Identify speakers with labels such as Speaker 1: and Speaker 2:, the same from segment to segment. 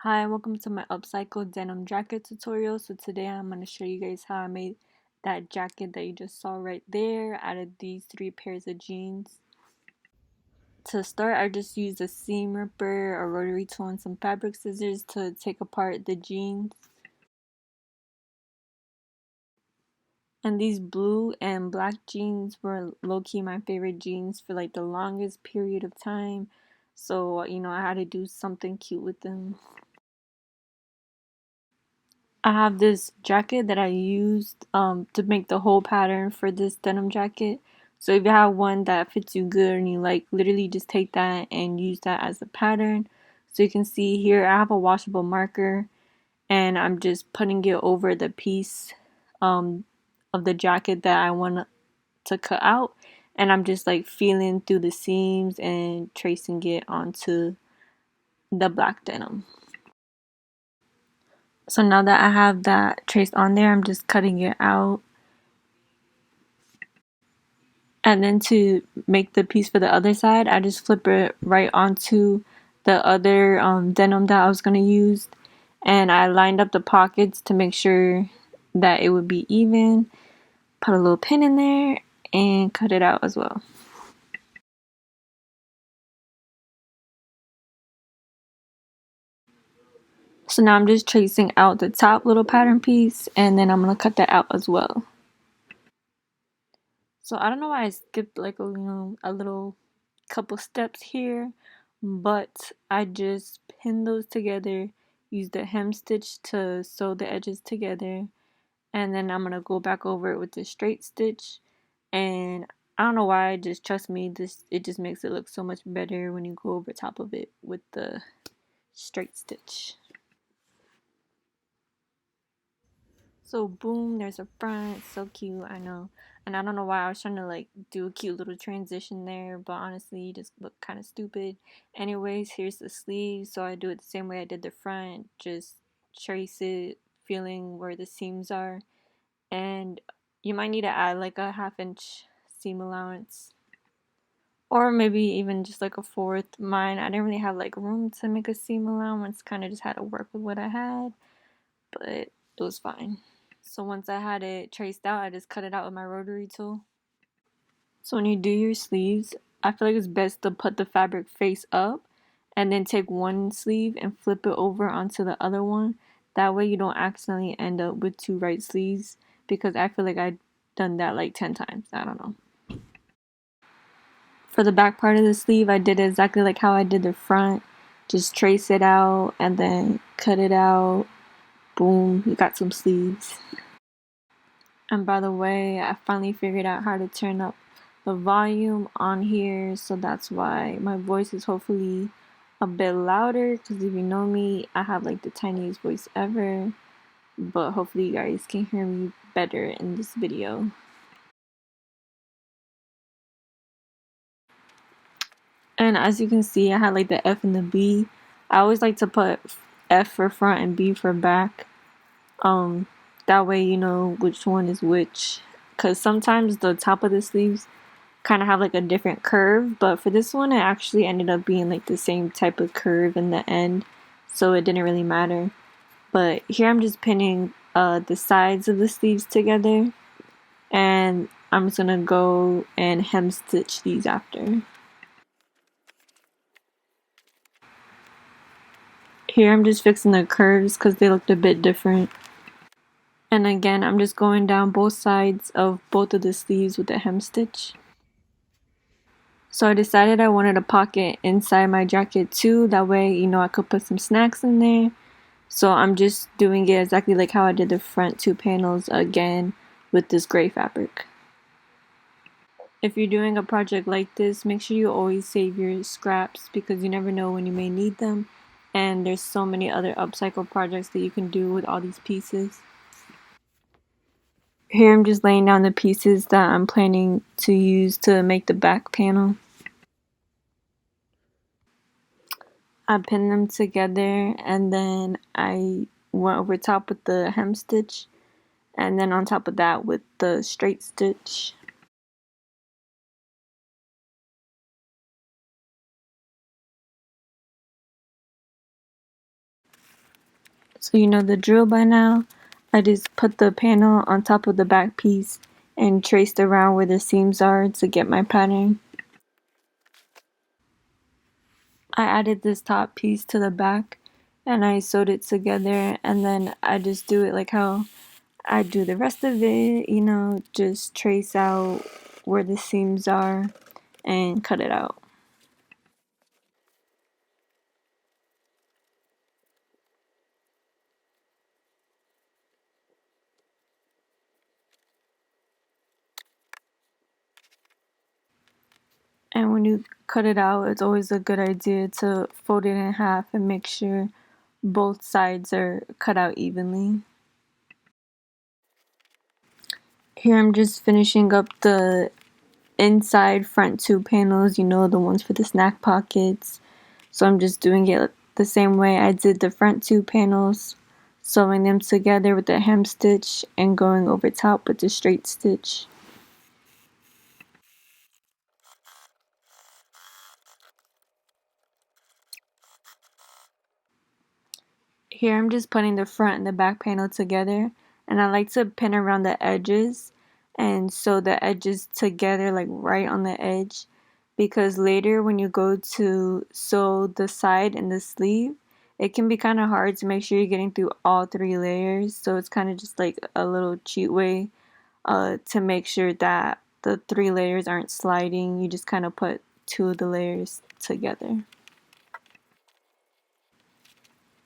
Speaker 1: Hi, welcome to my upcycled denim jacket tutorial. So today I'm going to show you guys how I made that jacket that you just saw right there out of these 3 pairs of jeans. To start, I just used a seam ripper, a rotary tool, and some fabric scissors to take apart the jeans. And these blue and black jeans were low-key my favorite jeans for like the longest period of time. So, I had to do something cute with them. I have this jacket that I used to make the whole pattern for this denim jacket. So if you have one that fits you good and you like, literally just take that and use that as a pattern. So you can see here I have a washable marker and I'm just putting it over the piece um, of the jacket that I want to cut out. And I'm just like feeling through the seams and tracing it onto the black denim. So now that I have that traced on there, I'm just cutting it out. And then to make the piece for the other side, I just flip it right onto the other denim that I was going to use. And I lined up the pockets to make sure that it would be even. Put a little pin in there and cut it out as well. So now I'm just tracing out the top little pattern piece and then I'm going to cut that out as well. So I don't know why I skipped like a little couple steps here, but I just pinned those together, use the hem stitch to sew the edges together, and then I'm gonna go back over it with the straight stitch. And I don't know why, just trust me, it just makes it look so much better when you go over top of it with the straight stitch. So boom, there's a front, so cute, I know. And I don't know why I was trying to like do a cute little transition there, but honestly, it just looked kind of stupid. Anyways, here's the sleeve, so I do it the same way I did the front, just trace it, feeling where the seams are. And you might need to add like a 1/2 inch seam allowance. Or maybe even just like a fourth. Mine, I didn't really have like room to make a seam allowance, kind of just had to work with what I had, but it was fine. So once I had it traced out, I just cut it out with my rotary tool. So when you do your sleeves, I feel like it's best to put the fabric face up and then take one sleeve and flip it over onto the other one. That way you don't accidentally end up with 2 right sleeves, because I feel like I've done that like 10 times. I don't know. For the back part of the sleeve, I did exactly like how I did the front. Just trace it out and then cut it out. Boom, you got some sleeves. And by the way, I finally figured out how to turn up the volume on here, so that's why my voice is hopefully a bit louder, because if you know me, I have like the tiniest voice ever, but hopefully you guys can hear me better in this video. And as you can see, I had like the F and the B. I always like to put F for front and B for back. That way you know which one is which, because sometimes the top of the sleeves kind of have like a different curve, but for this one it actually ended up being like the same type of curve in the end, so it didn't really matter. But here I'm just pinning the sides of the sleeves together, and I'm just gonna go and hem stitch these after. Here I'm just fixing the curves because they looked a bit different. And again, I'm just going down both sides of both of the sleeves with the hem stitch. So I decided I wanted a pocket inside my jacket too, that way, I could put some snacks in there. So I'm just doing it exactly like how I did the front 2 panels again with this gray fabric. If you're doing a project like this, make sure you always save your scraps, because you never know when you may need them. And there's so many other upcycle projects that you can do with all these pieces. Here I'm just laying down the pieces that I'm planning to use to make the back panel. I pinned them together and then I went over top with the hem stitch, and then on top of that with the straight stitch. So you know the drill by now. I just put the panel on top of the back piece and traced around where the seams are to get my pattern. I added this top piece to the back and I sewed it together, and then I just do it like how I do the rest of it, you know, just trace out where the seams are and cut it out. And when you cut it out, it's always a good idea to fold it in half and make sure both sides are cut out evenly. Here I'm just finishing up the inside front two panels, you know, the ones for the snack pockets. So I'm just doing it the same way I did the front two panels, sewing them together with the hem stitch and going over top with the straight stitch. Here I'm just putting the front and the back panel together, and I like to pin around the edges and sew the edges together like right on the edge, because later when you go to sew the side and the sleeve, it can be kind of hard to make sure you're getting through all three layers. So it's kind of just like a little cheat way to make sure that the three layers aren't sliding. You just kind of put two of the layers together.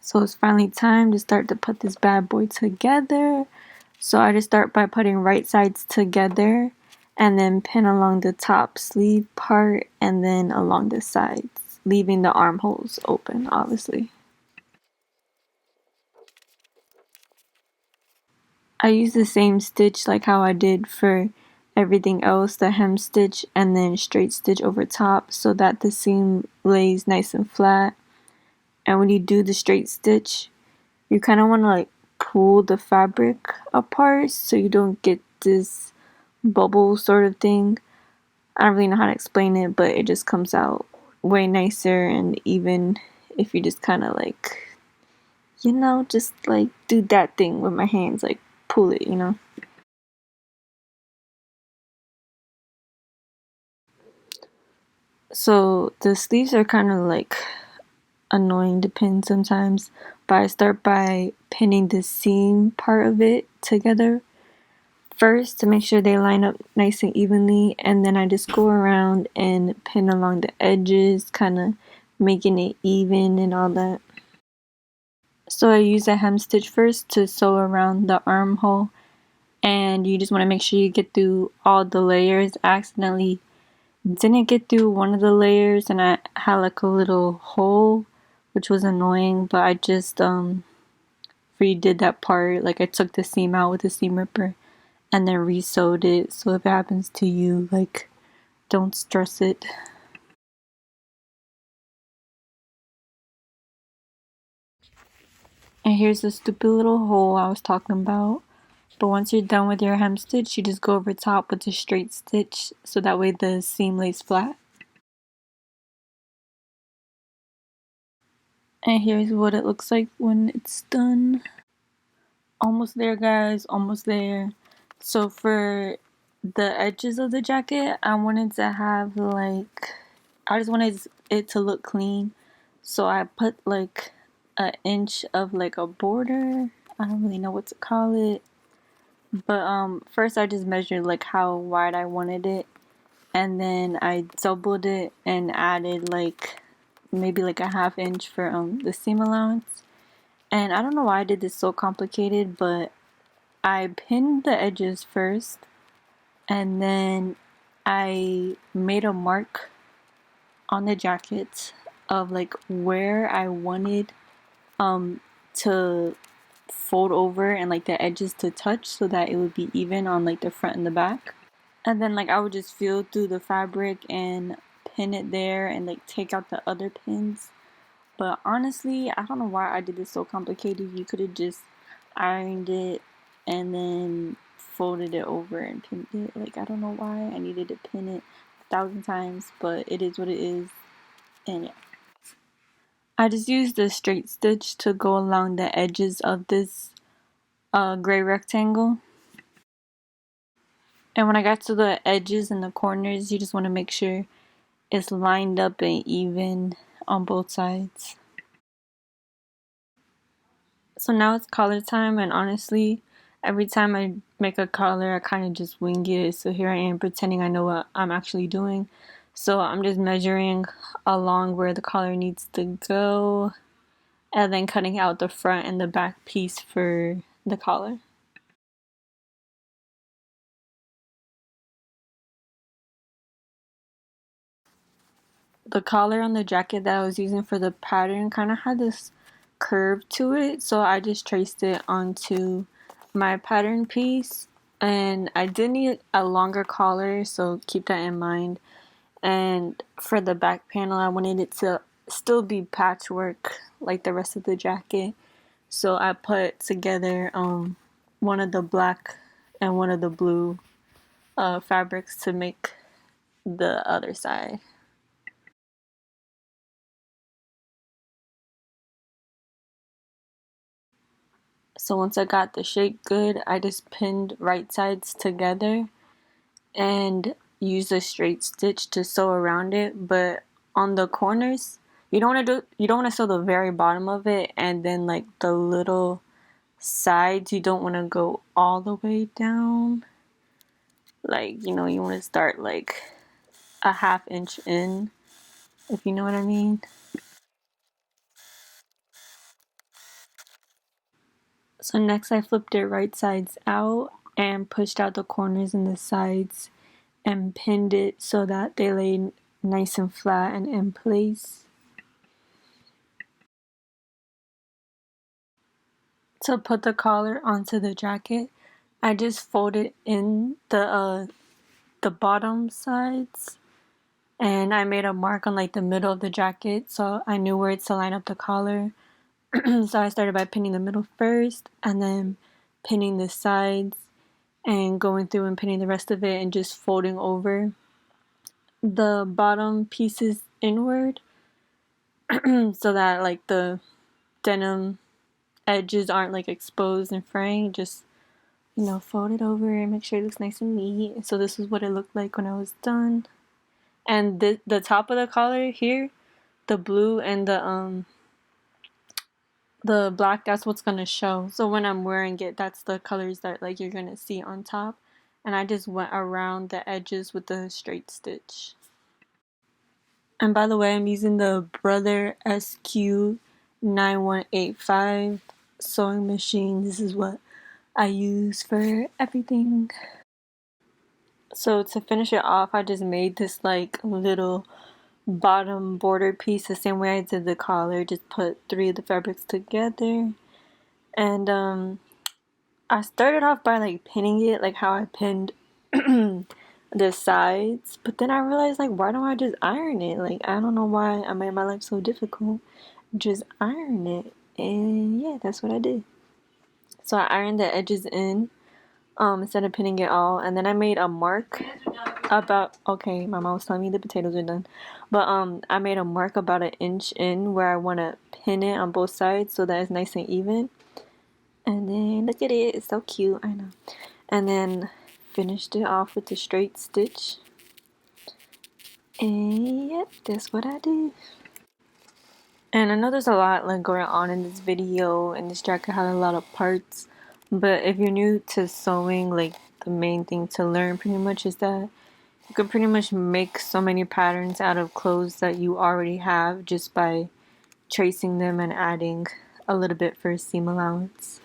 Speaker 1: So it's finally time to start to put this bad boy together. So I just start by putting right sides together and then pin along the top sleeve part and then along the sides, leaving the armholes open, obviously. I use the same stitch like how I did for everything else, the hem stitch and then straight stitch over top so that the seam lays nice and flat. And when you do the straight stitch, you kind of want to like pull the fabric apart so you don't get this bubble sort of thing. I don't really know how to explain it, but it just comes out way nicer. And even if you just kind of like, you know, just like do that thing with my hands, like pull it, you know. So the sleeves are kind of like annoying to pin sometimes, but I start by pinning the seam part of it together first to make sure they line up nice and evenly, and then I just go around and pin along the edges, kind of making it even and all that. So I use a hem stitch first to sew around the armhole, and you just want to make sure you get through all the layers. I accidentally didn't get through one of the layers and I had like a little hole, which was annoying, but I just redid that part. Like I took the seam out with a seam ripper and then re-sewed it. So if it happens to you, like, don't stress it. And here's the stupid little hole I was talking about. But once you're done with your hem stitch, you just go over top with a straight stitch so that way the seam lays flat. And here's what it looks like when it's done. Almost there, guys, almost there. So for the edges of the jacket, I wanted to have like, I just wanted it to look clean. So I put like an inch of like a border. I don't really know what to call it. But first I just measured like how wide I wanted it, and then I doubled it and added like maybe like a half inch for the seam allowance. And I don't know why I did this so complicated, but I pinned the edges first and then I made a mark on the jacket of like where I wanted to fold over and like the edges to touch so that it would be even on like the front and the back. And then like I would just feel through the fabric and pin it there and like take out the other pins. But honestly, I don't know why I did this so complicated. You could have just ironed it and then folded it over and pinned it. Like I don't know why I needed to pin it 1,000 times, but it is what it is. And yeah. I just used the straight stitch to go along the edges of this gray rectangle. And when I got to the edges and the corners, you just want to make sure it's lined up and even on both sides. So now it's collar time, and honestly, every time I make a collar, I kind of just wing it. So here I am pretending I know what I'm actually doing. So I'm just measuring along where the collar needs to go, and then cutting out the front and the back piece for the collar. The collar on the jacket that I was using for the pattern kind of had this curve to it, so I just traced it onto my pattern piece. And I did need a longer collar, so keep that in mind. And for the back panel, I wanted it to still be patchwork like the rest of the jacket, so I put together one of the black and one of the blue fabrics to make the other side. So once I got the shape good, I just pinned right sides together and used a straight stitch to sew around it. But on the corners, you don't want to sew the very bottom of it, and then like the little sides, you don't want to go all the way down. Like, you want to start like a half inch in, if you know what I mean. So next I flipped it right sides out and pushed out the corners and the sides and pinned it so that they lay nice and flat and in place. To put the collar onto the jacket, I just folded in the bottom sides, and I made a mark on like the middle of the jacket so I knew where to line up the collar. So I started by pinning the middle first and then pinning the sides and going through and pinning the rest of it and just folding over the bottom pieces inward so that like the denim edges aren't like exposed and fraying. Just fold it over and make sure it looks nice and neat. So this is what it looked like when I was done. And the top of the collar here, the blue and the black, that's what's gonna show. So when I'm wearing it, that's the colors that like you're gonna see on top. And I just went around the edges with the straight stitch. And by the way, I'm using the Brother SQ9185 sewing machine. This is what I use for everything. So to finish it off, I just made this like little bottom border piece the same way I did the collar. Just put 3 of the fabrics together. And I started off by like pinning it like how I pinned the sides, but then I realized like why don't I just iron it? Like I don't know why I made my life so difficult. Just iron it. And yeah, that's what I did. So I ironed the edges in instead of pinning it all, and then I made a mark about, okay, my mom was telling me the potatoes are done, but I made a mark about an inch in where I want to pin it on both sides so that it's nice and even. And then look at it, it's so cute, I know. And then finished it off with the straight stitch. And yep, that's what I did. And I know there's a lot like going on in this video, and this jacket had a lot of parts. But if you're new to sewing, like the main thing to learn pretty much is that you can pretty much make so many patterns out of clothes that you already have just by tracing them and adding a little bit for seam allowance.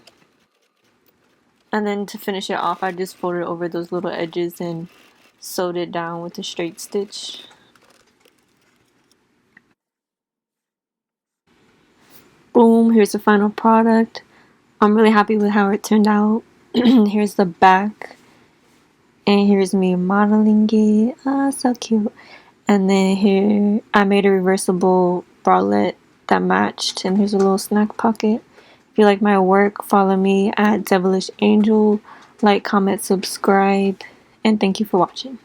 Speaker 1: And then to finish it off, I just folded over those little edges and sewed it down with a straight stitch. Boom, here's the final product. I'm really happy with how it turned out. Here's the back. And here's me modeling it. Ah, so cute. And then here, I made a reversible bralette that matched. And here's a little snack pocket. If you like my work, follow me at devalishangell. Like, comment, subscribe. And thank you for watching.